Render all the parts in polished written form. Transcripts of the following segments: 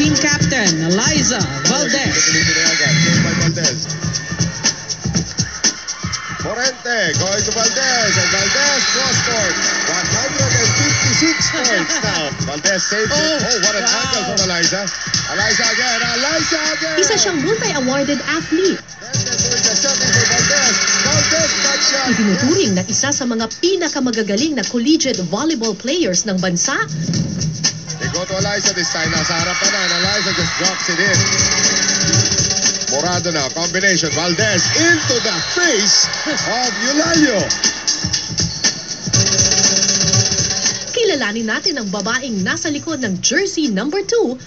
team captain, Eliza Valdez. Morente going to Valdez, and Valdez cross-court. 156 points now. Valdez saves it. Oh, what an angle from Eliza. Eliza again, Eliza again. Isa siyang multi-awarded athlete. Itinuturing na isa sa mga pinakamagagaling na collegiate volleyball players ng bansa. They go to Eliza this time. Nasa harapan na, and Eliza just drops it in. Morado now, combination. Valdez into the face of Eulalio. Kilalanin natin ang babaeng nasa likod ng jersey number 2,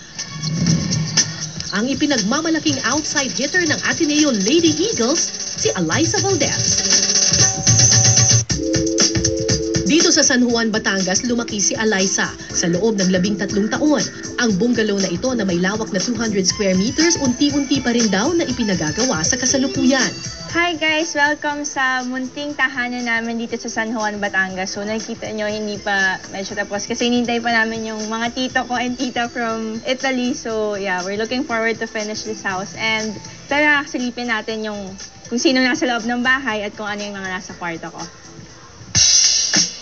ang ipinagmamalaking outside hitter ng Ateneo Lady Eagles, si Eliza Valdez. Dito sa San Juan, Batangas, lumaki si Eliza sa loob ng 13 taon. Ang bungalow na ito na may lawak na 200 square meters, unti-unti pa rin daw na ipinagagawa sa kasalukuyan. Hi guys! Welcome sa munting tahanan namin dito sa San Juan, Batangas. So nakikita nyo, hindi pa medyo tapos kasi hinintay pa namin yung mga tito ko and tita from Italy. So yeah, we're looking forward to finish this house. And tara, silipin natin yung kung sino nasa loob ng bahay at kung ano yung mga nasa kwarto ko.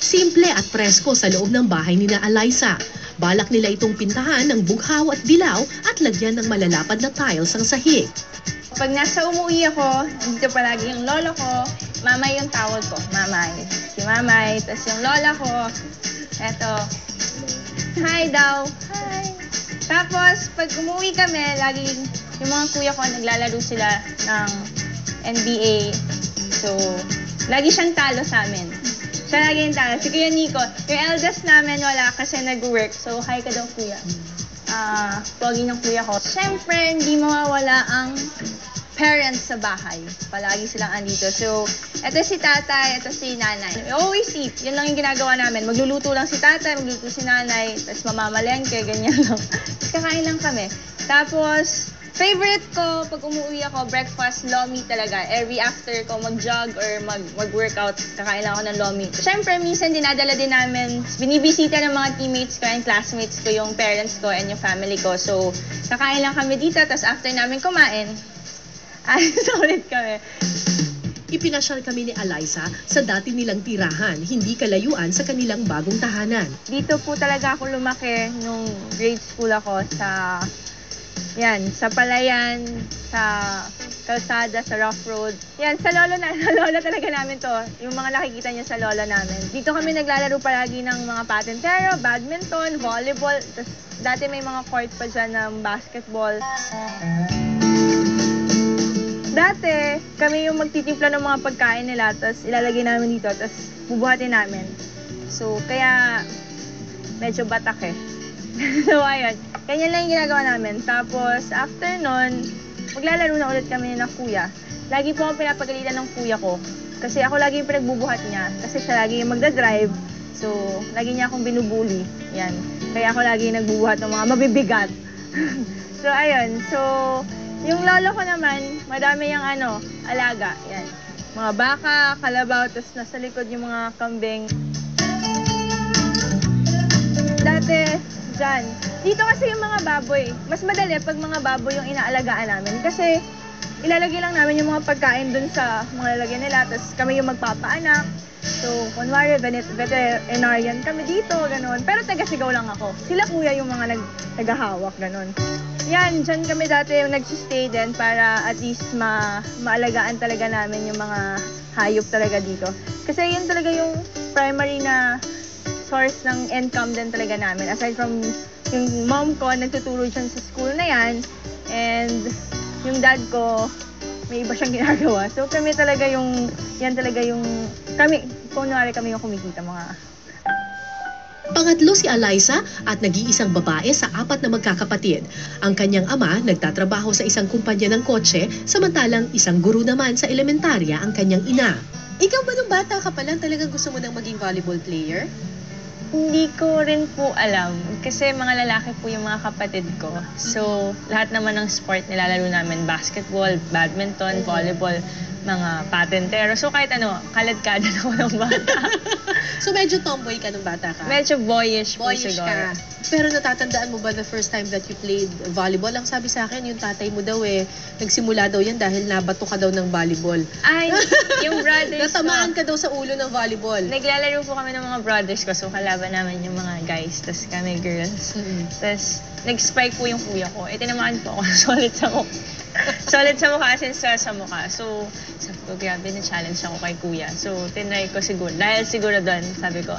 Simple at presko sa loob ng bahay ni na Eliza. Balak nila itong pintahan ng bughaw at dilaw at lagyan ng malalapad na tiles ang sahig. Pag nasa umuwi ako, dito palagi yung lolo ko, mamay yung tawag ko, mamay. Si mamay, tapos yung lola ko, eto, hi daw, hi. Tapos, pag umuwi kami, laging yung mga kuya ko, naglalaro sila ng NBA. So, lagi siyang talo sa amin. Siya lagi yung talo. Si Kuya Nico, yung eldest namin wala kasi nag-work. So, hi ka daw kuya. Pogi ng kuya ko. Siyempre, hindi mawawala ang parents sa bahay. Palagi silang andito. So, eto si tatay, eto si nanay. We always eat. Yun lang yung ginagawa namin. Magluluto lang si tatay, magluluto si nanay, tapos mamamalengke, ganyan lang. Tapos kakain lang kami. Tapos, favorite ko, pag umuwi ako, breakfast, lomi talaga. Every after ko mag-jog or mag-workout, kakain lang ako ng lomi. Siyempre, minsan dinadala din namin, binibisita ng mga teammates ko and classmates ko yung parents ko and yung family ko. So, kakain lang kami dito, tapos after namin kumain, ayos ulit kami. Ipinasyal kami ni Eliza sa dati nilang tirahan, hindi kalayuan sa kanilang bagong tahanan. Dito po talaga ako lumaki nung grade school ako sa Palayan, sa Kalsada, sa Rough Road. Yan, sa lolo talaga namin to. Yung mga nakikita niyo sa lolo namin. Dito kami naglalaro palagi ng mga patentero, badminton, volleyball. Tapos, dati may mga court pa dyan ng basketball. Dati, kami yung magtitimpla ng mga pagkain nila, tapos ilalagay namin dito, tapos bubuhatin namin. So, kaya medyo batak eh. So, ayun. Ganyan lang yung ginagawa namin. Tapos, after nun, maglalaro na ulit kami ng kuya. Lagi po akong pinapagalitan ng kuya ko. Kasi ako lagi yung pinagbubuhat niya. Kasi siya lagi yung magdadrive. So, lagi niya akong binubuli. Yan. Kaya ako lagi yung nagbubuhat ng mga mabibigat. So, ayun. So, yung lolo ko naman, madami yung alaga. Yan. Mga baka, kalabaw, tapos nasa likod yung mga kambing. Dati, dyan. Dito kasi yung mga baboy. Mas madali pag mga baboy yung inaalagaan namin. Kasi ilalagay lang namin yung mga pagkain dun sa mga lalagyan nila. Tapos kami yung magpapaanak. So, kunwari, veterinarian kami dito, ganun. Pero taga-sigaw lang ako. Sila kuya yung mga tagahawak, ganun. Yan, dyan kami dati yung nagsistay din para at least maalagaan talaga namin yung mga hayop talaga dito. Kasi yun talaga yung primary na source ng income din talaga namin. Aside from yung mom ko, nagtuturo siya sa school na yan. And yung dad ko, may iba siyang ginagawa. So kami talaga yung, kunwari kami yung kumikita mga. Pangatlo si Eliza at nag-iisang babae sa 4 na magkakapatid. Ang kanyang ama nagtatrabaho sa isang kumpanya ng kotse, samantalang isang guro naman sa elementarya ang kanyang ina. Ikaw ba nung bata ka pa lang talagang gusto mo nang maging volleyball player? Hindi ko rin po alam. Kasi mga lalaki po yung mga kapatid ko. So, lahat naman ng sport nilalaro namin. Basketball, badminton, volleyball, mga patentero. So, kahit kaladkada na ako ng bata. So medyo tomboy ka nung bata ka? Medyo boyish po Boyish siguro. ka. Pero natatandaan mo ba the first time that you played volleyball? Ang sabi sa akin, yung tatay mo daw nagsimula daw yan dahil nabato ka daw ng volleyball. Ay, yung brothers Natamaan ko. ka daw sa ulo ng volleyball. Naglalaro po kami ng mga brothers ko. So, kalaban namin yung mga guys. Tapos kami girls. Tapos, nag-spike po yung kuya ko. Tinamaan po ako. Solid sa mukha. Solid sa mukha, since sa mukha. So, sabi ko, grabe, na-challenge ako kay kuya. So, tinry ko siguro. Dahil siguro doon, sabi ko,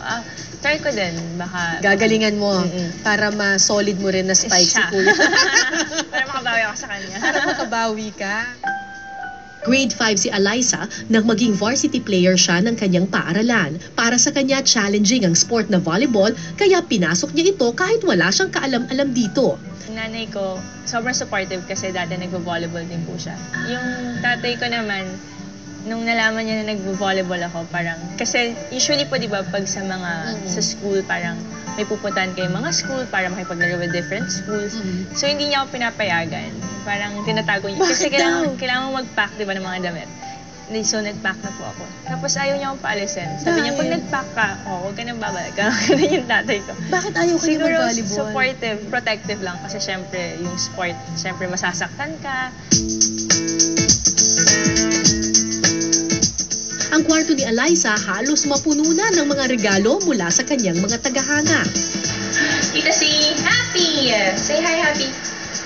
try ko din. Baka... Gagalingan mo para ma-solid mo rin na spike si siya. kuya. Para makabawi ako sa kanya. Para makabawi ka. Grade 5 si Alyssa nang maging varsity player siya ng kanyang paaralan. Para sa kanya, challenging ang sport na volleyball, kaya pinasok niya ito kahit wala siyang kaalam-alam dito. Nanay ko, sobrang supportive kasi dati nagvo-volleyball din po siya. Yung tatay ko naman, nung nalaman niya na nagvo-volleyball ako, parang, kasi usually po, di ba, pag sa mga, sa school, parang may pupuntahan kayo mga school para makipaglaro with different schools. So, hindi niya ako pinapayagan. Parang tinatago niya. Kasi kailangan mo mag-pack, di ba, ng mga damit. So, nag-pack na po ako. Tapos ayaw niya akong paalisin. Sabi niya, pag nag-pack ka, huwag ka nang babalik. Ganun yung tatay ko. Bakit ayaw ka niya Siguro mag-volleyball? supportive, protective lang. Kasi syempre, yung sport, syempre masasaktan ka. Ang kwarto ni Alyssa halos mapuno na ng mga regalo mula sa kanyang mga tagahanga. Kita si Happy! Say hi, Happy!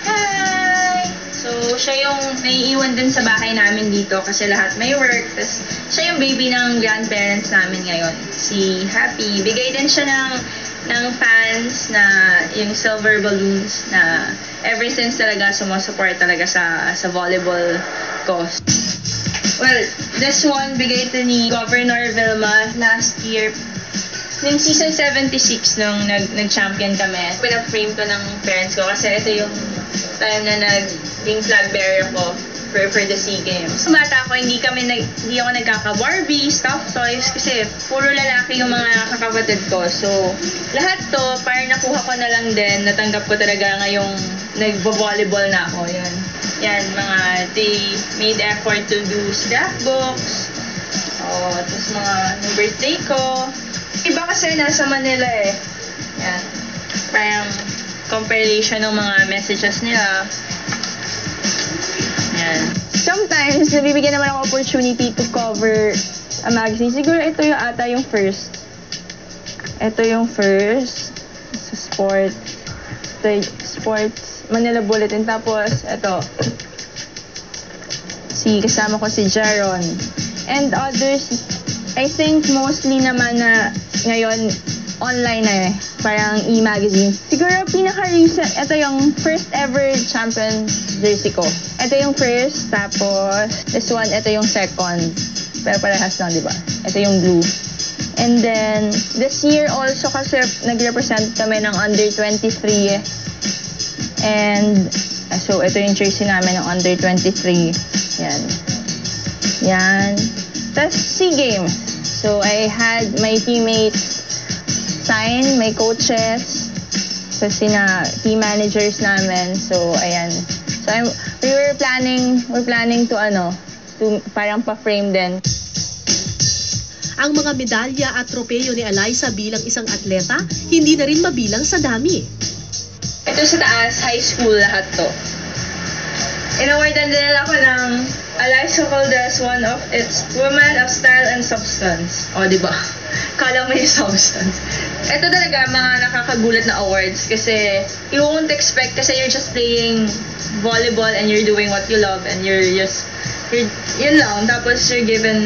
Hi! So, siya yung naiiwan din sa bahay namin dito kasi lahat may work. Tapos, siya yung baby ng grandparents namin ngayon. Si Happy. Bigay din siya ng fans na yung silver balloons na ever since talaga sumusupport talaga sa volleyball ko. Well, this one bigay ito ni Governor Vilma last year. Nung season 76 nung nag-champion kami, pinag-frame to ng parents ko kasi ito yung time na naging flag bearer ko for the SEA Games. Nung bata ako, hindi ako nagkaka-Barbie, stuffed toys kasi puro lalaki yung mga kakapatid ko. So, lahat to, parang nakuha ko na lang din, natanggap ko talaga ngayong nagbo-volleyball na ako. Yan, they made effort to do scrapbooks. Tapos yung birthday ko. Iba kasi nasa Manila eh. Yan. Parang compilation ng mga messages nila. Yan. Sometimes, nabibigyan naman ako opportunity to cover a magazine. Siguro ito yung ata yung first. Ito yung first. Sa sport. Ito yung sports. Manila Bulletin. Tapos, ito. Kasama ko si Jaron. And others, I think mostly naman na ngayon, online na eh. Parang e-magazine. Siguro pinaka-recent, ito yung first ever champion jersey ko. Ito yung first, tapos this one, ito yung second. Pero parehas lang, di ba? Ito yung blue. And then, this year also kasi nag-represent kami ng under 23. And, so ito yung jersey namin ng under 23. Yan. Tapos, SEA Games. So, I had my teammates sign, my coaches, so team managers namin. So, ayan. So, we're planning to parang pa-frame din. Ang mga medalya at tropeyo ni Alyssa bilang isang atleta, hindi na rin mabilang sa dami. Ito sa taas, high school lahat to. In-awardan din ako ng Alyssa Valdez, one of its Woman of Style and Substance. O, diba? Kala mo yung substance. Ito talaga, mga nakakagulat na awards kasi you won't expect kasi you're just playing volleyball and you're doing what you love and yun lang. Tapos you're given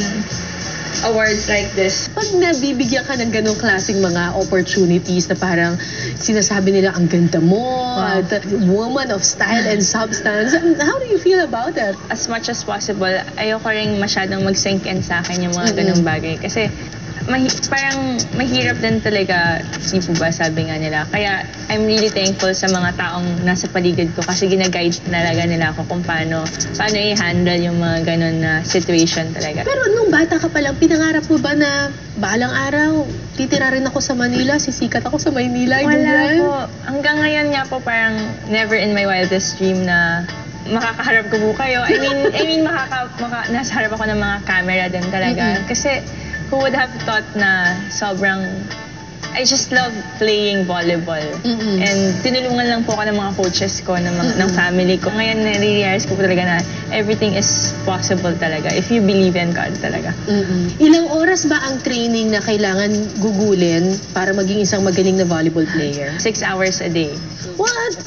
awards like this. Pag nabibigyan ka ng ganong klaseng mga opportunities na parang sinasabi nila ang ganda mo, at woman of style and substance, how do you feel about that? As much as possible, ayoko rin masyadong mag-sink in sa akin yung mga ganong bagay. Kasi parang mahirap din talaga, di po ba sabi nga nila. Kaya I'm really thankful sa mga taong nasa paligid ko kasi ginaguide talaga nila ako kung paano i-handle yung mga ganon na situation talaga. Pero nung bata ka pa lang, pinangarap mo ba na balang araw, titira rin ako sa Manila, sisikat ako sa Maynila? Wala po. Hanggang ngayon nga po parang never in my wildest dream na makakaharap ko po kayo. I mean nasa harap ako ng mga camera din talaga. Kasi Who would have thought na sobrang... I just love playing volleyball. And tinulungan lang po ako ng mga coaches ko, ng family ko. Ngayon, nare-realize ko po talaga na everything is possible talaga if you believe in God talaga. Ilang oras ba ang training na kailangan gugulin para maging isang magaling na volleyball player? 6 hours a day. What?